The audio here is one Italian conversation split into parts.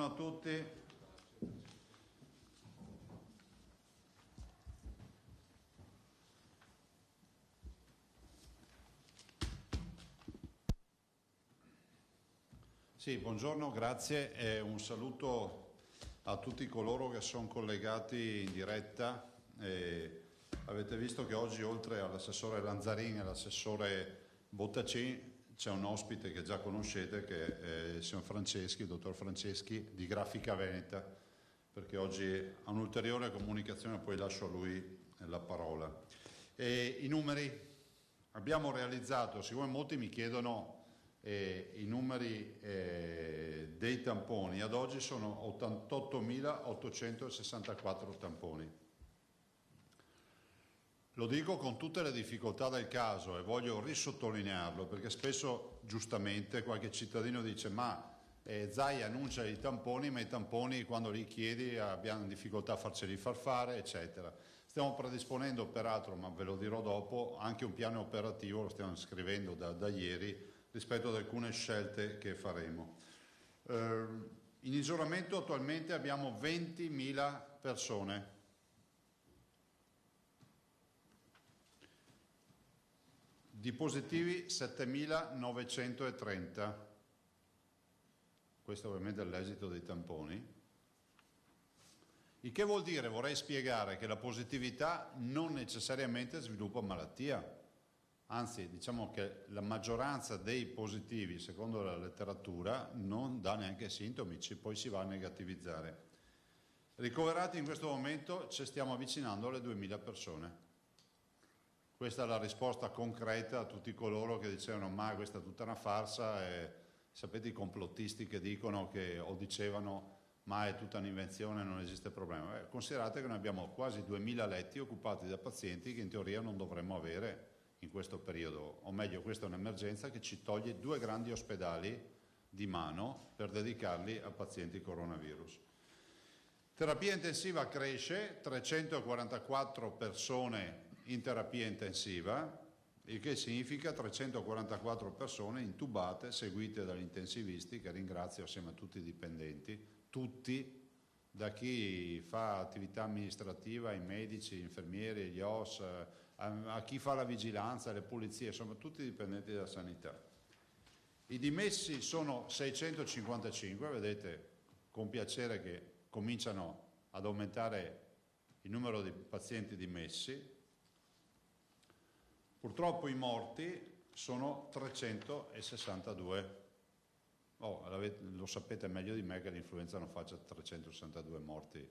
a tutti. Sì, buongiorno, grazie e un saluto a tutti coloro che sono collegati in diretta. Avete visto che oggi, oltre all'assessore Lanzarin e all'assessore Bottacin, c'è un ospite che già conoscete, che è il signor Franceschi, il dottor Franceschi di Grafica Veneta, perché oggi ha un'ulteriore comunicazione, poi lascio a lui la parola. I numeri abbiamo realizzato, siccome molti mi chiedono i numeri dei tamponi, ad oggi sono 88.864 tamponi. Lo dico con tutte le difficoltà del caso e voglio risottolinearlo, perché spesso giustamente qualche cittadino dice ma Zai annuncia i tamponi, ma i tamponi quando li chiedi abbiamo difficoltà a farceli far fare, eccetera. Stiamo predisponendo peraltro, ma ve lo dirò dopo, anche un piano operativo, lo stiamo scrivendo da ieri, rispetto ad alcune scelte che faremo. In isolamento attualmente abbiamo 20.000 persone. Di positivi 7.930, questo ovviamente è l'esito dei tamponi, il che vuol dire, vorrei spiegare, che la positività non necessariamente sviluppa malattia, anzi diciamo che la maggioranza dei positivi, secondo la letteratura, non dà neanche sintomi, poi si va a negativizzare. Ricoverati in questo momento ci stiamo avvicinando alle 2.000 persone. Questa è la risposta concreta a tutti coloro che dicevano ma questa è tutta una farsa, e sapete i complottisti che dicono che o dicevano ma è tutta un'invenzione, non esiste problema. Considerate che noi abbiamo quasi 2.000 letti occupati da pazienti che in teoria non dovremmo avere in questo periodo, o meglio questa è un'emergenza che ci toglie 2 grandi ospedali di mano per dedicarli a pazienti coronavirus. Terapia intensiva cresce, 344 persone in terapia intensiva, il che significa 344 persone intubate, seguite dagli intensivisti, che ringrazio assieme a tutti i dipendenti, tutti, da chi fa attività amministrativa, i medici, gli infermieri, gli OS, a chi fa la vigilanza, le pulizie, insomma tutti i dipendenti della sanità. I dimessi sono 655, vedete con piacere che cominciano ad aumentare il numero di pazienti dimessi. Purtroppo i morti sono 362. Lo sapete meglio di me che l'influenza non faccia 362 morti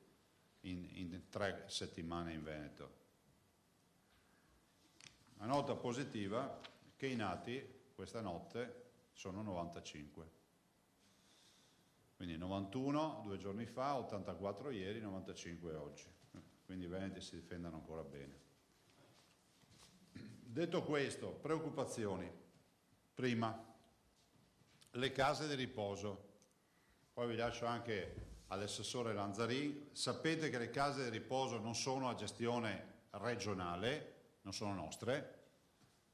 in 3 settimane in Veneto. La nota positiva è che i nati questa notte sono 95. Quindi 91 2 giorni fa, 84 ieri, 95 oggi. Quindi i veneti si difendono ancora bene. Detto questo, preoccupazioni. Prima, le case di riposo. Poi vi lascio anche all'assessore Lanzarin. Sapete che le case di riposo non sono a gestione regionale, non sono nostre,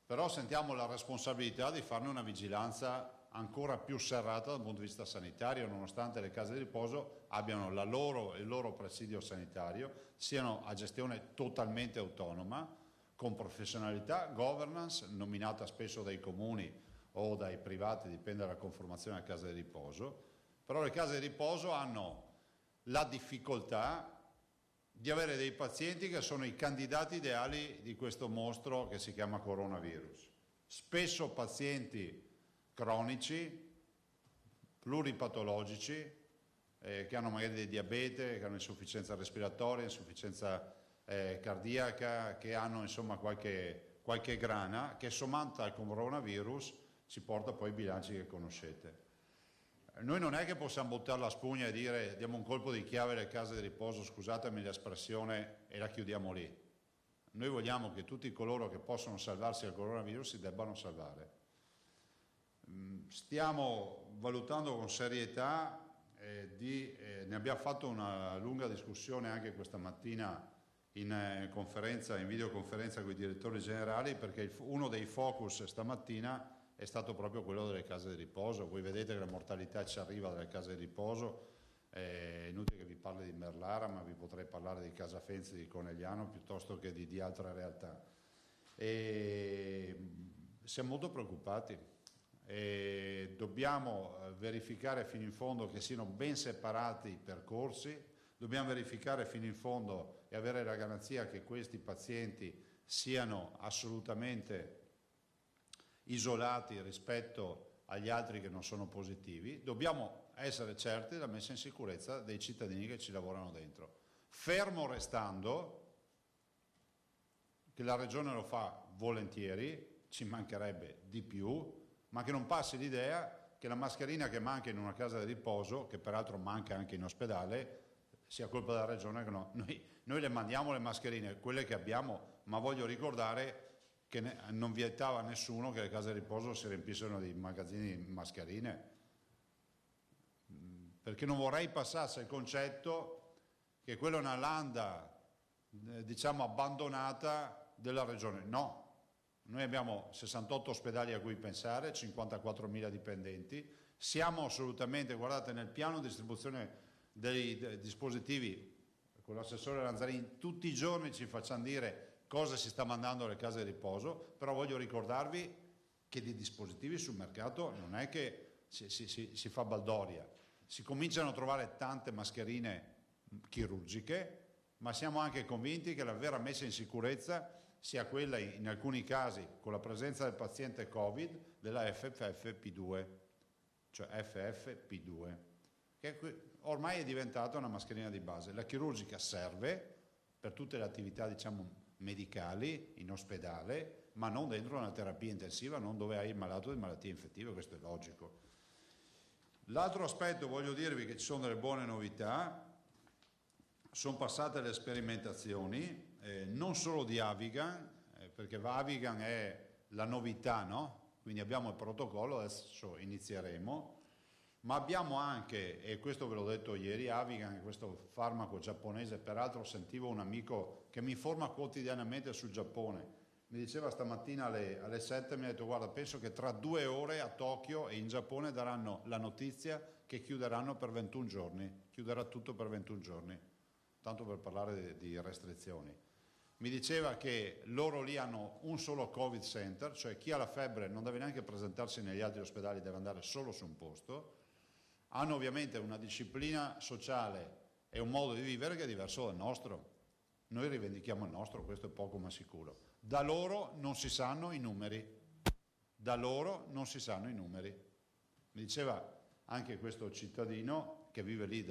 però sentiamo la responsabilità di farne una vigilanza ancora più serrata dal punto di vista sanitario, nonostante le case di riposo abbiano il loro presidio sanitario, siano a gestione totalmente autonoma, con professionalità, governance, nominata spesso dai comuni o dai privati, dipende dalla conformazione della casa di riposo, però le case di riposo hanno la difficoltà di avere dei pazienti che sono i candidati ideali di questo mostro che si chiama coronavirus. Spesso pazienti cronici, pluripatologici, che hanno magari del diabete, che hanno insufficienza respiratoria, insufficienza cardiaca, che hanno insomma qualche grana, che sommata al coronavirus ci porta poi ai bilanci che conoscete. Noi non è che possiamo buttare la spugna e dire diamo un colpo di chiave alle case di riposo, scusatemi l'espressione, e la chiudiamo lì. Noi vogliamo che tutti coloro che possono salvarsi dal coronavirus si debbano salvare. Stiamo valutando con serietà, ne abbiamo fatto una lunga discussione anche questa mattina in videoconferenza con i direttori generali, perché uno dei focus stamattina è stato proprio quello delle case di riposo. Voi vedete che la mortalità ci arriva dalle case di riposo, È inutile che vi parli di Merlara, ma vi potrei parlare di Casafenzi, di Conegliano, piuttosto che di altre realtà. E siamo molto preoccupati e dobbiamo verificare fino in fondo che siano ben separati i percorsi, dobbiamo verificare fino in fondo e avere la garanzia che questi pazienti siano assolutamente isolati rispetto agli altri che non sono positivi. Dobbiamo essere certi della messa in sicurezza dei cittadini che ci lavorano dentro, fermo restando che la Regione lo fa volentieri, ci mancherebbe di più, ma che non passi l'idea che la mascherina che manca in una casa di riposo, che peraltro manca anche in ospedale, sia colpa della Regione. Che no. Noi le mandiamo le mascherine, quelle che abbiamo, ma voglio ricordare che non vietava a nessuno che le case di riposo si riempissero di magazzini di mascherine, perché non vorrei passasse il concetto che quella è una landa diciamo abbandonata della Regione. No, noi abbiamo 68 ospedali a cui pensare, 54.000 dipendenti, siamo assolutamente, guardate, nel piano di distribuzione dei dispositivi, con l'assessore Lanzarin tutti i giorni ci facciamo dire cosa si sta mandando alle case di riposo, però voglio ricordarvi che di dispositivi sul mercato non è che si fa baldoria, si cominciano a trovare tante mascherine chirurgiche, ma siamo anche convinti che la vera messa in sicurezza sia quella, in alcuni casi, con la presenza del paziente Covid, della FFP2, cioè FFP2, che ormai è diventata una mascherina di base. La chirurgica serve per tutte le attività, diciamo, medicali in ospedale, ma non dentro una terapia intensiva, non dove hai il malato di malattie infettive, questo è logico. L'altro aspetto, voglio dirvi che ci sono delle buone novità, sono passate le sperimentazioni, non solo di Avigan, perché Avigan è la novità, no? Quindi abbiamo il protocollo, adesso inizieremo, ma abbiamo anche, e questo ve l'ho detto ieri, Avigan, questo farmaco giapponese, peraltro sentivo un amico che mi informa quotidianamente sul Giappone, mi diceva stamattina alle 7, mi ha detto guarda, penso che tra 2 ore a Tokyo e in Giappone daranno la notizia che chiuderanno per 21 giorni, chiuderà tutto per 21 giorni, tanto per parlare di restrizioni. Mi diceva che loro lì hanno un solo Covid Center, cioè chi ha la febbre non deve neanche presentarsi negli altri ospedali, deve andare solo su un posto. Hanno ovviamente una disciplina sociale e un modo di vivere che è diverso dal nostro. Noi rivendichiamo il nostro, questo è poco ma sicuro. Da loro non si sanno i numeri. Da loro non si sanno i numeri. Mi diceva anche questo cittadino che vive lì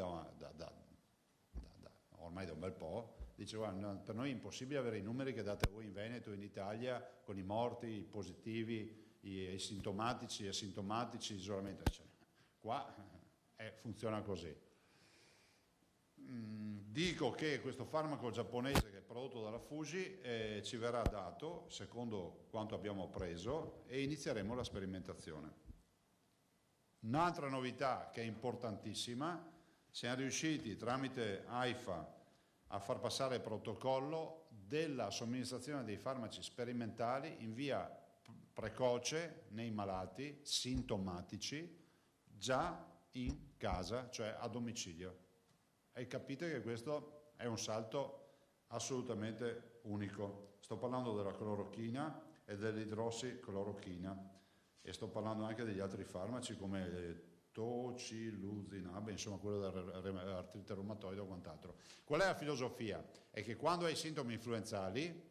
ormai da un bel po', diceva per noi è impossibile avere i numeri che date voi in Veneto, in Italia, con i morti, i positivi, i sintomatici, gli asintomatici, isolamento. Cioè, qua funziona così. Dico che questo farmaco giapponese che è prodotto dalla Fuji ci verrà dato secondo quanto abbiamo preso e inizieremo la sperimentazione. Un'altra novità che è importantissima, siamo riusciti tramite AIFA a far passare il protocollo della somministrazione dei farmaci sperimentali in via precoce nei malati sintomatici già in casa, cioè a domicilio. E capite che questo è un salto assolutamente unico. Sto parlando della clorochina e dell'idrossiclorochina e sto parlando anche degli altri farmaci come tocilizumab, insomma quello dell'artrite reumatoide o quant'altro. Qual è la filosofia? È che quando hai sintomi influenzali,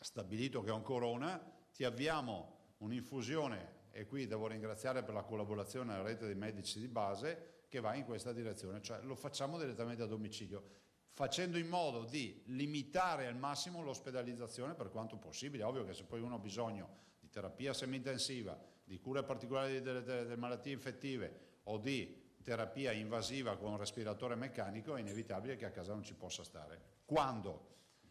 stabilito che è un corona, ti avviamo un'infusione, e qui devo ringraziare per la collaborazione della rete dei medici di base, che va in questa direzione, cioè lo facciamo direttamente a domicilio, facendo in modo di limitare al massimo l'ospedalizzazione per quanto possibile. Ovvio che se poi uno ha bisogno di terapia semi-intensiva, di cure particolari delle malattie infettive o di terapia invasiva con un respiratore meccanico, è inevitabile che a casa non ci possa stare. Quando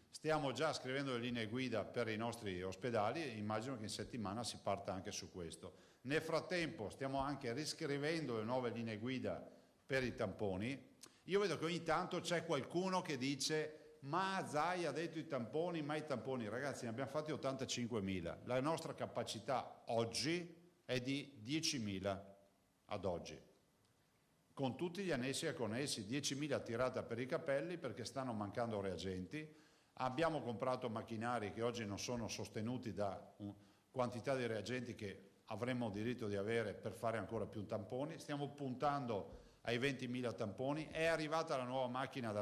stiamo già scrivendo le linee guida per i nostri ospedali, immagino che in settimana si parta anche su questo. Nel frattempo stiamo anche riscrivendo le nuove linee guida per i tamponi. Io vedo che ogni tanto c'è qualcuno che dice ma Zai ha detto i tamponi, ma i tamponi, ragazzi, ne abbiamo fatti 85.000, la nostra capacità oggi è di 10.000 ad oggi. con tutti gli annessi e connessi, 10.000 tirate per i capelli perché stanno mancando reagenti. Abbiamo comprato macchinari che oggi non sono sostenuti da quantità di reagenti che avremmo diritto di avere per fare ancora più tamponi. Stiamo puntando ai 20.000 tamponi. È arrivata la nuova macchina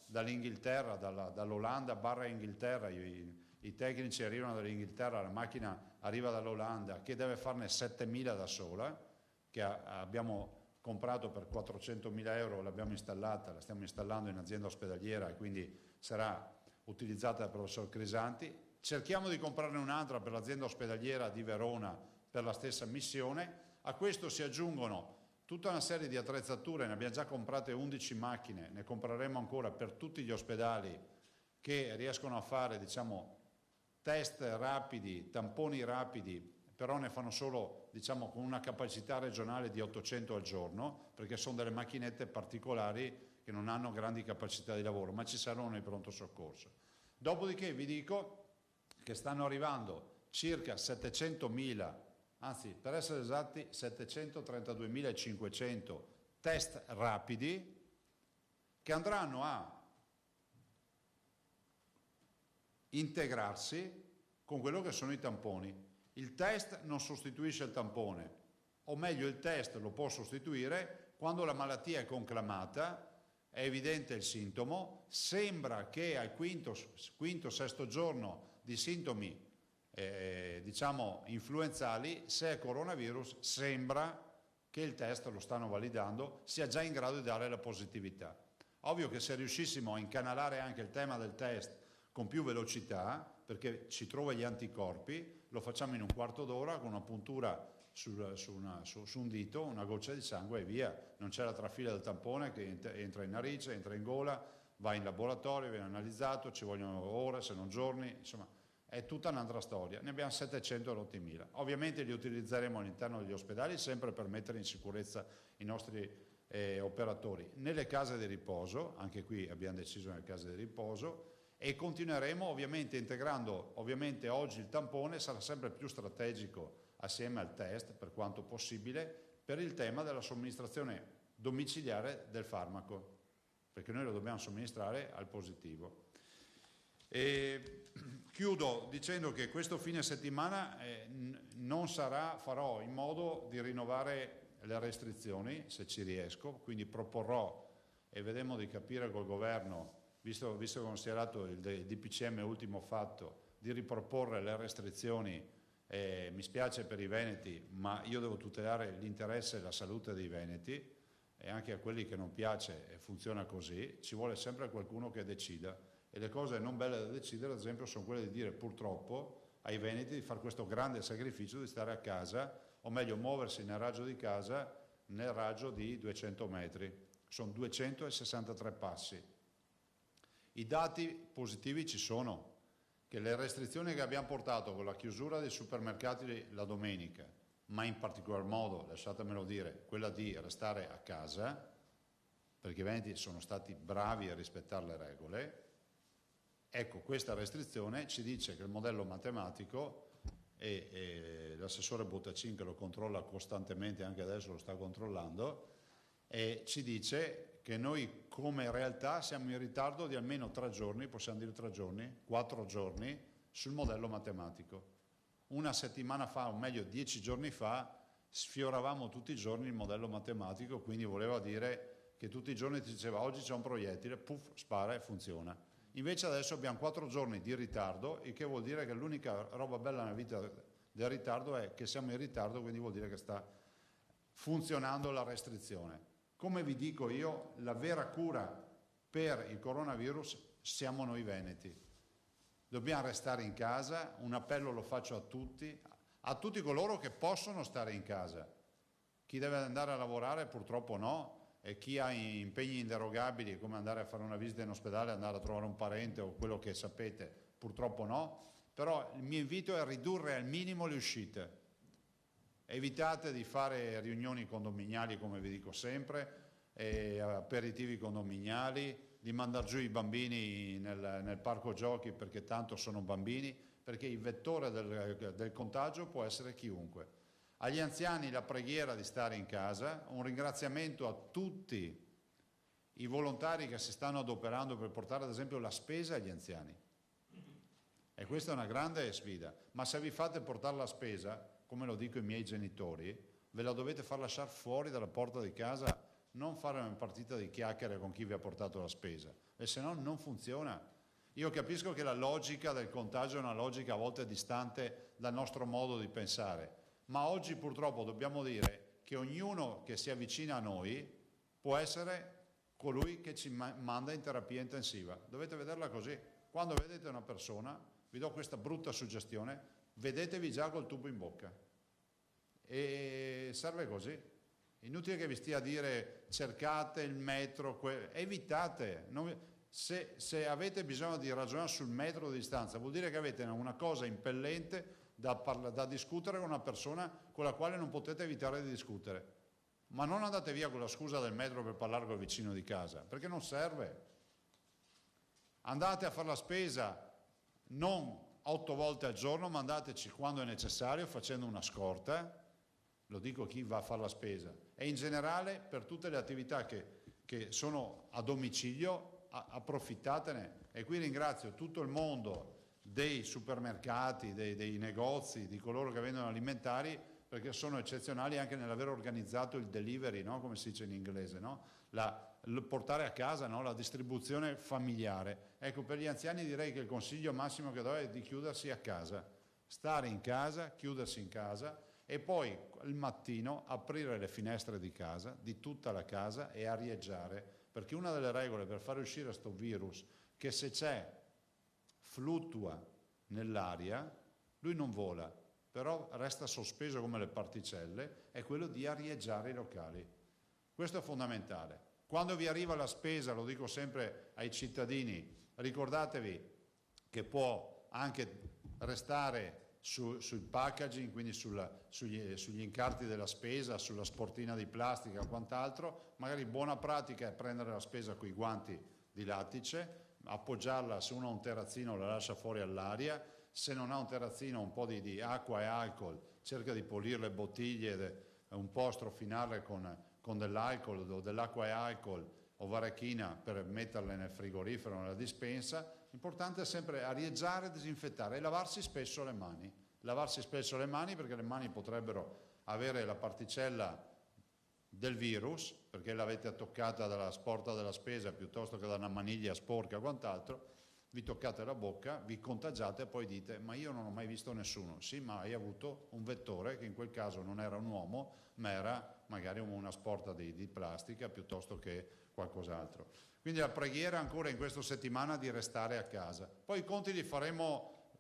dall'Inghilterra, dall'Olanda / Inghilterra, i tecnici arrivano dall'Inghilterra, la macchina arriva dall'Olanda che deve farne 7.000 da sola, che abbiamo comprato per 400.000 euro, l'abbiamo installata, la stiamo installando in azienda ospedaliera e quindi sarà utilizzata dal professor Crisanti. Cerchiamo di comprarne un'altra per l'azienda ospedaliera di Verona per la stessa missione. A questo si aggiungono tutta una serie di attrezzature, ne abbiamo già comprate 11 macchine, ne compreremo ancora per tutti gli ospedali che riescono a fare, diciamo, test rapidi, tamponi rapidi, però ne fanno solo, diciamo, con una capacità regionale di 800 al giorno, perché sono delle macchinette particolari che non hanno grandi capacità di lavoro, ma ci servono nei pronto soccorso. Dopodiché vi dico che stanno arrivando circa 700.000, anzi per essere esatti 732.500 test rapidi che andranno a integrarsi con quello che sono i tamponi. Il test non sostituisce il tampone, o meglio il test lo può sostituire quando la malattia è conclamata, è evidente il sintomo, sembra che al quinto, sesto giorno di sintomi diciamo influenzali, se è coronavirus sembra che il test lo stanno validando, sia già in grado di dare la positività. Ovvio che se riuscissimo a incanalare anche il tema del test con più velocità, perché ci trova gli anticorpi, lo facciamo in un quarto d'ora con una puntura su un dito, una goccia di sangue e via. Non c'è la trafila del tampone che entra in narice, entra in gola, va in laboratorio, viene analizzato, ci vogliono ore, se non giorni, insomma è tutta un'altra storia. Ne abbiamo 700.000. Ovviamente li utilizzeremo all'interno degli ospedali sempre per mettere in sicurezza i nostri operatori. Nelle case di riposo, anche qui abbiamo deciso nelle case di riposo, e continueremo ovviamente integrando, ovviamente oggi il tampone sarà sempre più strategico assieme al test per quanto possibile per il tema della somministrazione domiciliare del farmaco, perché noi lo dobbiamo somministrare al positivo. E chiudo dicendo che questo fine settimana farò in modo di rinnovare le restrizioni se ci riesco, quindi proporrò e vedremo di capire col governo, visto considerato il DPCM ultimo fatto, di riproporre le restrizioni. Mi spiace per i veneti, ma io devo tutelare l'interesse e la salute dei veneti, e anche a quelli che non piace funziona così, ci vuole sempre qualcuno che decida, e le cose non belle da decidere ad esempio sono quelle di dire purtroppo ai veneti di fare questo grande sacrificio di stare a casa, o meglio muoversi nel raggio di casa nel raggio di 200 metri, sono 263 passi. I dati positivi ci sono, che le restrizioni che abbiamo portato con la chiusura dei supermercati la domenica, ma in particolar modo, lasciatemelo dire, quella di restare a casa, perché i veneti sono stati bravi a rispettare le regole, ecco, questa restrizione ci dice che il modello matematico, e l'assessore Bottacin che lo controlla costantemente, anche adesso lo sta controllando, ci dice che noi come realtà siamo in ritardo di almeno 3 giorni, possiamo dire 3 giorni, 4 giorni sul modello matematico. Una settimana fa, o meglio 10 giorni fa, sfioravamo tutti i giorni il modello matematico, quindi voleva dire che tutti i giorni ti diceva oggi c'è un proiettile, puff, spara e funziona. Invece adesso abbiamo 4 giorni di ritardo, il che vuol dire che l'unica roba bella nella vita del ritardo è che siamo in ritardo, quindi vuol dire che sta funzionando la restrizione. Come vi dico io, la vera cura per il coronavirus siamo noi veneti. Dobbiamo restare in casa, un appello lo faccio a tutti coloro che possono stare in casa. Chi deve andare a lavorare purtroppo no, e chi ha impegni inderogabili come andare a fare una visita in ospedale, andare a trovare un parente o quello che sapete, purtroppo no, però il mio invito è a ridurre al minimo le uscite. Evitate di fare riunioni condominiali, come vi dico sempre, aperitivi condominiali, di mandare giù i bambini nel parco giochi perché tanto sono bambini, perché il vettore del contagio può essere chiunque. Agli anziani la preghiera di stare in casa, un ringraziamento a tutti i volontari che si stanno adoperando per portare ad esempio la spesa agli anziani. E questa è una grande sfida, ma se vi fate portare la spesa, come lo dico ai miei genitori, ve la dovete far lasciare fuori dalla porta di casa, non fare una partita di chiacchiere con chi vi ha portato la spesa, e se no non funziona. Io capisco che la logica del contagio è una logica a volte distante dal nostro modo di pensare, ma oggi purtroppo dobbiamo dire che ognuno che si avvicina a noi può essere colui che ci manda in terapia intensiva. Dovete vederla così. Quando vedete una persona, vi do questa brutta suggestione, vedetevi già col tubo in bocca. E serve così. Inutile che vi stia a dire cercate il metro, evitate. Se avete bisogno di ragionare sul metro di distanza, vuol dire che avete una cosa impellente da discutere con una persona con la quale non potete evitare di discutere. Ma non andate via con la scusa del metro per parlare col vicino di casa, perché non serve. Andate a fare la spesa non 8 volte al giorno, ma andateci quando è necessario facendo una scorta, lo dico a chi va a fare la spesa, e in generale per tutte le attività che sono a domicilio approfittatene. E qui ringrazio tutto il mondo dei supermercati, dei negozi, di coloro che vendono alimentari, perché sono eccezionali anche nell'aver organizzato il delivery, no? Come si dice in inglese, no? Il portare a casa, no? La distribuzione familiare. Ecco, per gli anziani direi che il consiglio massimo che do è di chiudersi a casa, stare in casa, chiudersi in casa e poi il mattino aprire le finestre di casa, di tutta la casa, e arieggiare, perché una delle regole per fare uscire questo virus, che se c'è fluttua nell'aria, lui non vola, però resta sospeso come le particelle, è quello di arieggiare i locali. Questo è fondamentale. Quando vi arriva la spesa, lo dico sempre ai cittadini, ricordatevi che può anche restare sul packaging, quindi sugli incarti della spesa, sulla sportina di plastica o quant'altro. Magari buona pratica è prendere la spesa con i guanti di lattice, appoggiarla, se uno ha un terrazzino la lascia fuori all'aria, se non ha un terrazzino un po' di acqua e alcol, cerca di pulire le bottiglie, un po' strofinarle con dell'alcol o dell'acqua e alcol o varechina per metterle nel frigorifero, nella dispensa. L'importante è sempre arieggiare, disinfettare e lavarsi spesso le mani. Lavarsi spesso le mani, perché le mani potrebbero avere la particella del virus, perché l'avete toccata dalla sporta della spesa piuttosto che da una maniglia sporca o quant'altro. Vi toccate la bocca, vi contagiate e poi dite ma io non ho mai visto nessuno. Sì, ma hai avuto un vettore che in quel caso non era un uomo, ma era magari una sporta di plastica piuttosto che qualcos'altro. Quindi la preghiera ancora in questa settimana di restare a casa. Poi i conti li faremo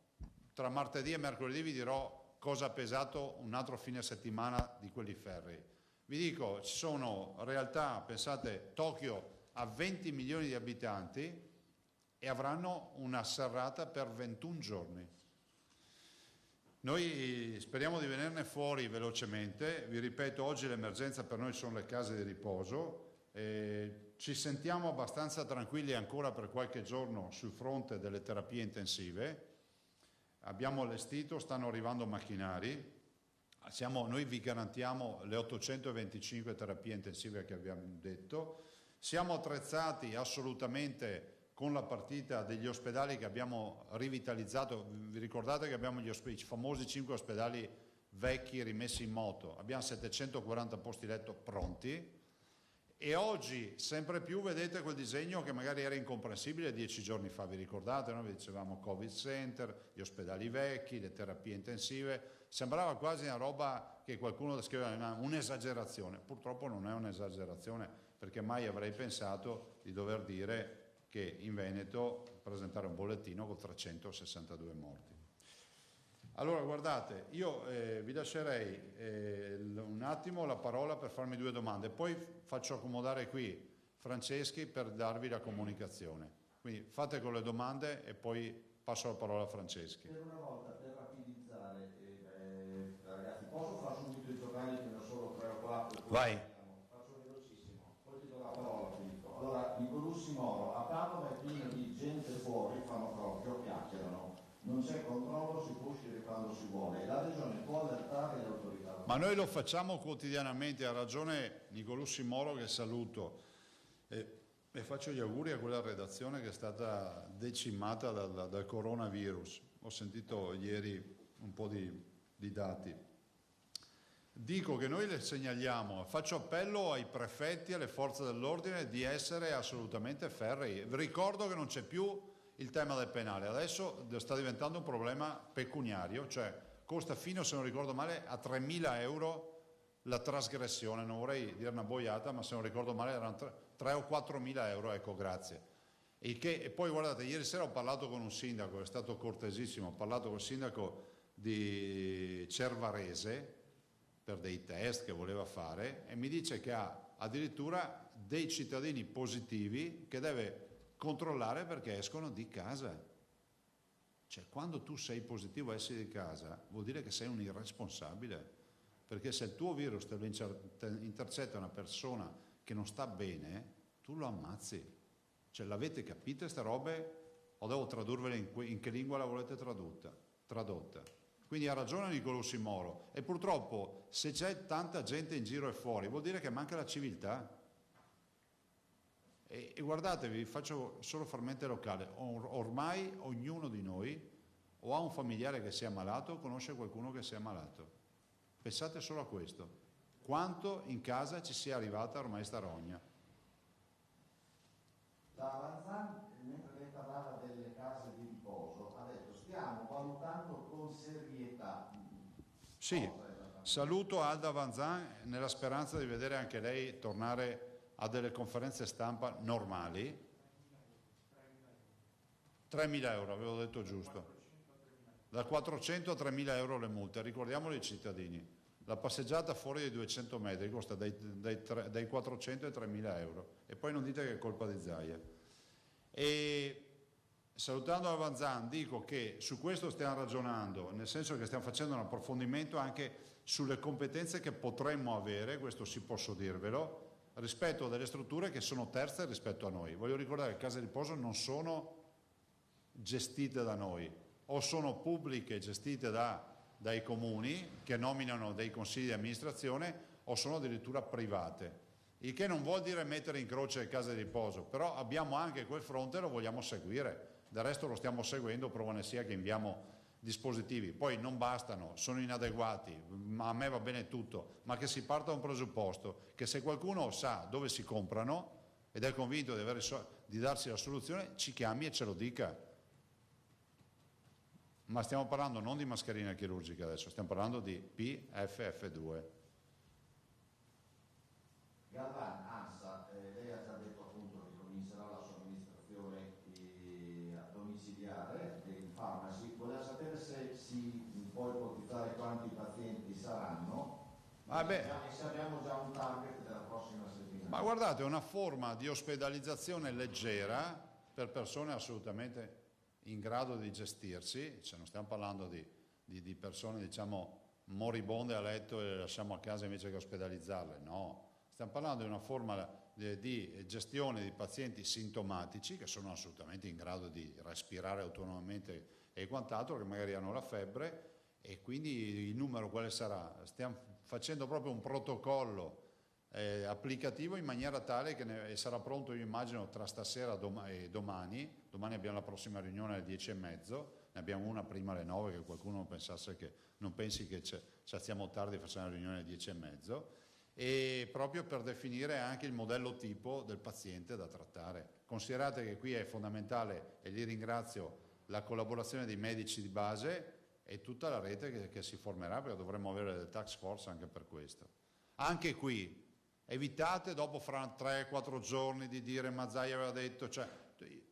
tra martedì e mercoledì, vi dirò cosa ha pesato un altro fine settimana di quelli ferrei. Vi dico, ci sono realtà, pensate, Tokyo ha 20 milioni di abitanti e avranno una serrata per 21 giorni. Noi speriamo di venirne fuori velocemente. Vi ripeto, oggi l'emergenza per noi sono le case di riposo. Ci sentiamo abbastanza tranquilli ancora per qualche giorno sul fronte delle terapie intensive. Abbiamo allestito, stanno arrivando macchinari. Noi vi garantiamo le 825 terapie intensive che abbiamo detto. Siamo attrezzati assolutamente con la partita degli ospedali che abbiamo rivitalizzato. Vi ricordate che abbiamo i famosi 5 ospedali vecchi rimessi in moto? Abbiamo 740 posti letto pronti e oggi sempre più vedete quel disegno che magari era incomprensibile 10 giorni fa. Vi ricordate? Noi vi dicevamo Covid Center, gli ospedali vecchi, le terapie intensive. Sembrava quasi una roba che qualcuno descriveva un'esagerazione. Purtroppo non è un'esagerazione, perché mai avrei pensato di dover dire che in Veneto presentare un bollettino con 362 morti. Allora guardate, io vi lascerei un attimo la parola per farmi 2 domande, poi faccio accomodare qui Franceschi per darvi la comunicazione. Quindi fate con le domande e poi passo la parola a Franceschi. Per una volta, per rapidizzare, ragazzi, posso fare subito i giornali che ne sono 3 o 4? Vai. Faccio velocissimo, poi ti do la parola, Filippo. Allora, il Golussimoro a Padova è pieno di gente fuori, fanno proprio, chiacchierano. Non c'è controllo, si può uscire qua quando si vuole. La Regione può allertare le autorità. Ma noi lo facciamo quotidianamente, ha ragione Nicolussi Moro, che saluto, e faccio gli auguri a quella redazione che è stata decimata dal coronavirus. Ho sentito ieri un po' di dati. Dico che noi le segnaliamo, faccio appello ai prefetti e alle forze dell'ordine di essere assolutamente ferrei. Vi ricordo che non c'è più il tema del penale, adesso sta diventando un problema pecuniario, cioè costa fino, se non ricordo male, a 3.000 euro la trasgressione, non vorrei dire una boiata, ma se non ricordo male erano 3 o 4.000 euro, ecco, grazie. E poi guardate, ieri sera ho parlato con un sindaco, è stato cortesissimo, ho parlato con il sindaco di Cervarese per dei test che voleva fare e mi dice che ha addirittura dei cittadini positivi che deve controllare perché escono di casa. Cioè, quando tu sei positivo e esci di casa vuol dire che sei un irresponsabile, perché se il tuo virus te lo intercetta una persona che non sta bene, tu lo ammazzi. Cioè, l'avete capite queste robe? O devo tradurvele in che lingua la volete tradotta? Quindi ha ragione Nicolussi Moro, e purtroppo se c'è tanta gente in giro e fuori vuol dire che manca la civiltà. E guardatevi, faccio solo frammento locale, ormai ognuno di noi o ha un familiare che sia malato o conosce qualcuno che sia malato. Pensate solo a questo, quanto in casa ci sia arrivata ormai sta rogna. Da Avanzan, mentre lei parlava delle case di riposo, ha detto stiamo valutando con serietà. Sì, saluto Alda Vanzan nella speranza di vedere anche lei tornare a delle conferenze stampa normali. 3.000 euro, avevo detto giusto. Da 400 a 3.000 euro le multe, ricordiamolo ai cittadini. La passeggiata fuori dei 200 metri costa dai 400 ai 3.000 euro. E poi non dite che è colpa di Zaia. E salutando Avanzan dico che su questo stiamo ragionando, nel senso che stiamo facendo un approfondimento anche sulle competenze che potremmo avere, questo sì posso dirvelo, rispetto a delle strutture che sono terze rispetto a noi. Voglio ricordare che le case di riposo non sono gestite da noi, o sono pubbliche gestite dai comuni che nominano dei consigli di amministrazione, o sono addirittura private. Il che non vuol dire mettere in croce le case di riposo, però abbiamo anche quel fronte e lo vogliamo seguire. Del resto lo stiamo seguendo, prova ne sia che inviamo dispositivi. Poi non bastano, sono inadeguati, ma a me va bene tutto, ma che si parta da un presupposto, che se qualcuno sa dove si comprano ed è convinto di darsi la soluzione, ci chiami e ce lo dica. Ma stiamo parlando non di mascherine chirurgiche adesso, stiamo parlando di PFF2. Galvan, ANSA, lei ha già detto appunto che comincerà la somministrazione domiciliare dei farmaci. Voleva sapere se si può ipotizzare quanti pazienti saranno e se abbiamo già un target della prossima settimana. Ma guardate, è una forma di ospedalizzazione leggera per persone assolutamente in grado di gestirsi, cioè non stiamo parlando di persone diciamo moribonde a letto e le lasciamo a casa invece che ospedalizzarle, no. Stiamo parlando di una forma di gestione di pazienti sintomatici che sono assolutamente in grado di respirare autonomamente e quant'altro, che magari hanno la febbre, e quindi il numero quale sarà? Stiamo facendo proprio un protocollo applicativo in maniera tale che sarà pronto, io immagino, tra stasera e domani. Domani abbiamo la prossima riunione alle 10:30, ne abbiamo una prima alle 9, che qualcuno non pensi che ci alziamo tardi e facciamo la riunione alle 10:30. E proprio per definire anche il modello tipo del paziente da trattare. Considerate che qui è fondamentale, e li ringrazio, la collaborazione dei medici di base e tutta la rete che si formerà, perché dovremmo avere del task force anche per questo. Anche qui, evitate dopo fra 3-4 giorni di dire ma Zaia aveva detto, cioè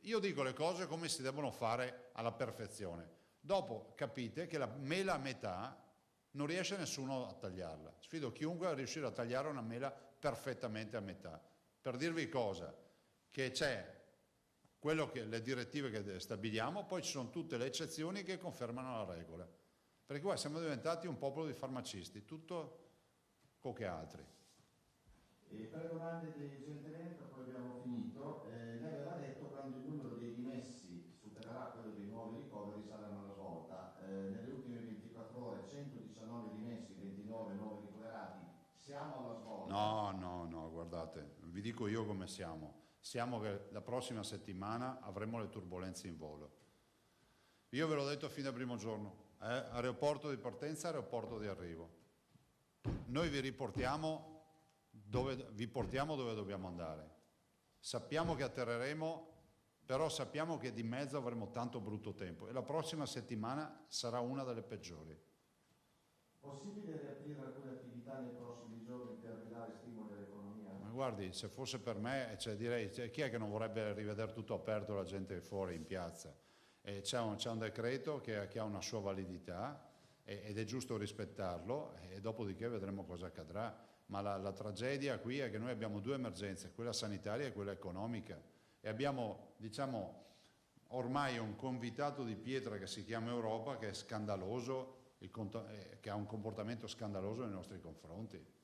io dico le cose come si devono fare alla perfezione. Dopo capite che la mela a metà non riesce nessuno a tagliarla. Sfido chiunque a riuscire a tagliare una mela perfettamente a metà. Per dirvi cosa? Che c'è le direttive che stabiliamo, poi ci sono tutte le eccezioni che confermano la regola. Perché qua siamo diventati un popolo di farmacisti, tutto poche altri. Per domande di gente Veneto, poi abbiamo finito. Lei aveva detto quando il numero dei dimessi supererà quello dei nuovi ricoveri sarà una svolta. Nelle ultime 24 dico io come siamo che la prossima settimana avremo le turbolenze in volo. Io ve l'ho detto fin dal primo giorno, aeroporto di partenza, aeroporto di arrivo. Noi vi portiamo dove dobbiamo andare. Sappiamo che atterreremo, però sappiamo che di mezzo avremo tanto brutto tempo e la prossima settimana sarà una delle peggiori. Possibile riaprire alcune attività nei prossimi giorni per ridare stimoli all'economia? Ma guardi, se fosse per me, direi, chi è che non vorrebbe rivedere tutto aperto, la gente fuori in piazza? C'è un decreto che ha una sua validità ed è giusto rispettarlo e dopodiché vedremo cosa accadrà. Ma la tragedia qui è che noi abbiamo due emergenze, quella sanitaria e quella economica, e abbiamo, diciamo, ormai un convitato di pietra che si chiama Europa, che è scandaloso, che ha un comportamento scandaloso nei nostri confronti.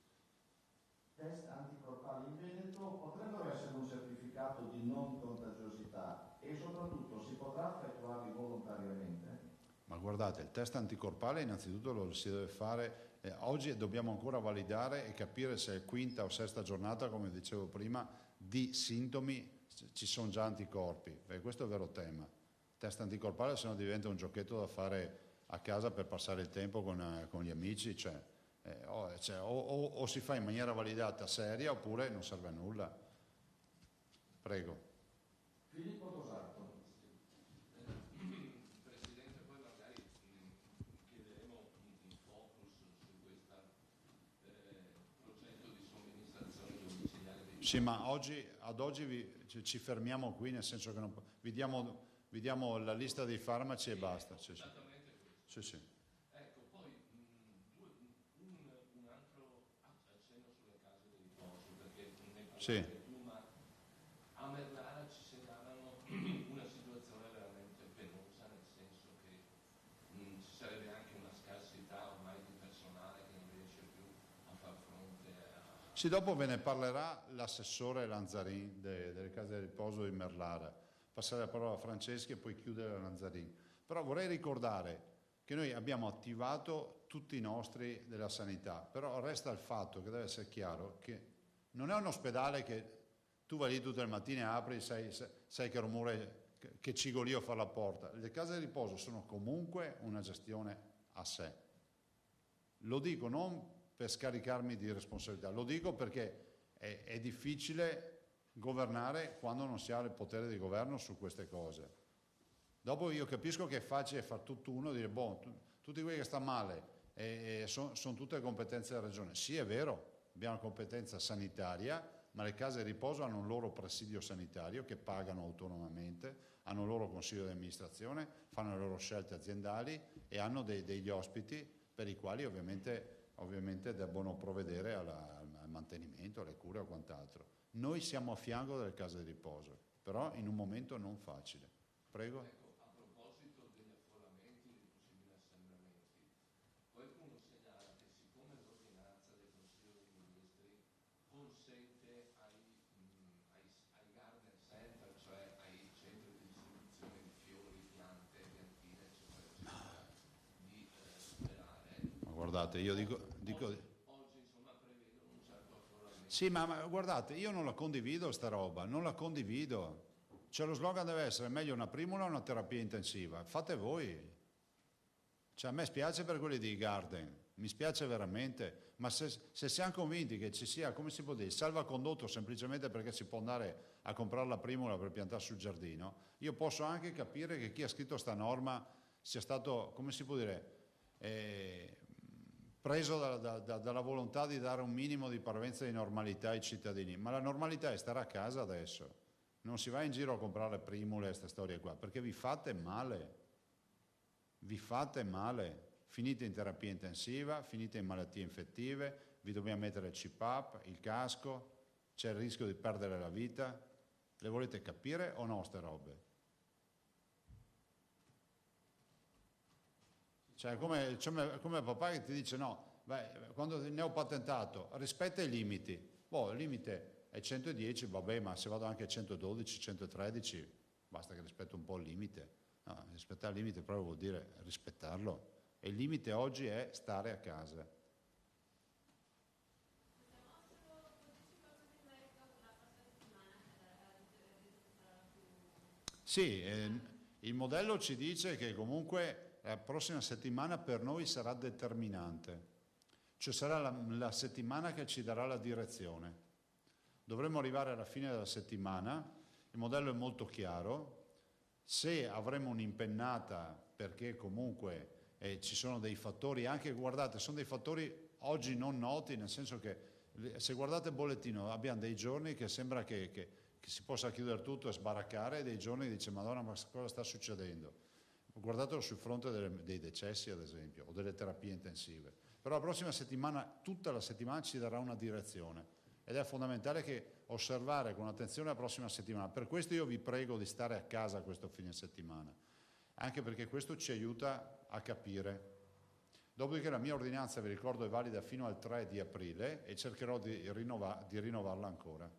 Test anticorpali in Veneto potrebbero essere un certificato di non contagiosità e soprattutto si potrà effettuarli volontariamente? Ma guardate, il test anticorpale innanzitutto lo si deve fare, oggi dobbiamo ancora validare e capire se è quinta o sesta giornata, come dicevo prima, di sintomi ci sono già anticorpi, perché questo è il vero tema. Il test anticorpale se no diventa un giochetto da fare a casa per passare il tempo con gli amici, o si fa in maniera validata seria oppure non serve a nulla. Prego. Filippo Tosato. Presidente, poi magari chiederemo un focus su questo progetto di somministrazione domiciliare dei... Sì, ma ad oggi ci fermiamo qui, nel senso che vi diamo la lista dei farmaci e basta. Sì, sì. Sì, sì. Ecco, poi un altro accenno sulle case di riposo, perché ne parlate tu, ma a Merlara ci segnalano una situazione veramente penosa, nel senso che ci sarebbe anche una scarsità ormai di personale che non riesce più a far fronte a... Sì, dopo ve ne parlerà l'assessore Lanzarin delle case di riposo di Merlara. Passare la parola a Franceschi e poi chiudere a Lanzarin. Però vorrei ricordare che noi abbiamo attivato tutti i nostri della sanità, però resta il fatto che deve essere chiaro che non è un ospedale che tu vai lì tutte le mattine, apri, sai che rumore, che cigolio fa la porta. Le case di riposo sono comunque una gestione a sé. Lo dico non per scaricarmi di responsabilità, lo dico perché è difficile governare quando non si ha il potere di governo su queste cose. Dopo io capisco che è facile far tutt'uno e dire, tutti quelli che stanno male sono tutte competenze della regione. Sì, è vero, abbiamo una competenza sanitaria, ma le case di riposo hanno un loro presidio sanitario che pagano autonomamente, hanno un loro consiglio di amministrazione, fanno le loro scelte aziendali e hanno degli ospiti per i quali ovviamente debbono provvedere al mantenimento, alle cure o quant'altro. Noi siamo a fianco delle case di riposo, però in un momento non facile. Prego. Ecco, a proposito degli affollamenti, dei possibili assembramenti, qualcuno segnala che siccome l'ordinanza del Consiglio dei Ministri consente ai garden center, cioè ai centri di distribuzione di fiori, piante, piantine, eccetera, eccetera, di operare. Ma guardate, io dico Oggi insomma prevedono un certo affollamento. sì, ma guardate, io non la condivido sta roba, non la condivido. Cioè lo slogan deve essere meglio una primula o una terapia intensiva. Fate voi. Cioè a me spiace per quelli di Garden, mi spiace veramente, ma se siamo convinti che ci sia, come si può dire, salvacondotto semplicemente perché si può andare a comprare la primula per piantare sul giardino, io posso anche capire che chi ha scritto sta norma sia stato, come si può dire, preso dalla volontà di dare un minimo di parvenza di normalità ai cittadini, ma la normalità è stare a casa adesso. Non si va in giro a comprare le primule e queste storie qua, perché vi fate male, finite in terapia intensiva, finite in malattie infettive, vi dobbiamo mettere il CPAP, il casco, c'è il rischio di perdere la vita. Le volete capire o no ste robe? Cioè come papà che ti dice no, quando ne ho patentato, rispetta i limiti, il limite è 110, vabbè, ma se vado anche a 112, 113, basta che rispetto un po' il limite. No, rispettare il limite proprio vuol dire rispettarlo. E il limite oggi è stare a casa. Sì, il modello ci dice che comunque la prossima settimana per noi sarà determinante, cioè sarà la settimana che ci darà la direzione. Dovremmo arrivare alla fine della settimana, il modello è molto chiaro, se avremo un'impennata perché comunque ci sono dei fattori, anche guardate, sono dei fattori oggi non noti, nel senso che se guardate il bollettino abbiamo dei giorni che sembra che si possa chiudere tutto e sbaraccare, e dei giorni che dice Madonna, ma cosa sta succedendo? Guardatelo sul fronte dei decessi ad esempio, o delle terapie intensive. Però la prossima settimana, tutta la settimana ci darà una direzione ed è fondamentale che osservare con attenzione la prossima settimana. Per questo io vi prego di stare a casa questo fine settimana, anche perché questo ci aiuta a capire. Dopodiché la mia ordinanza, vi ricordo, è valida fino al 3 di aprile e cercherò di rinnovarla ancora.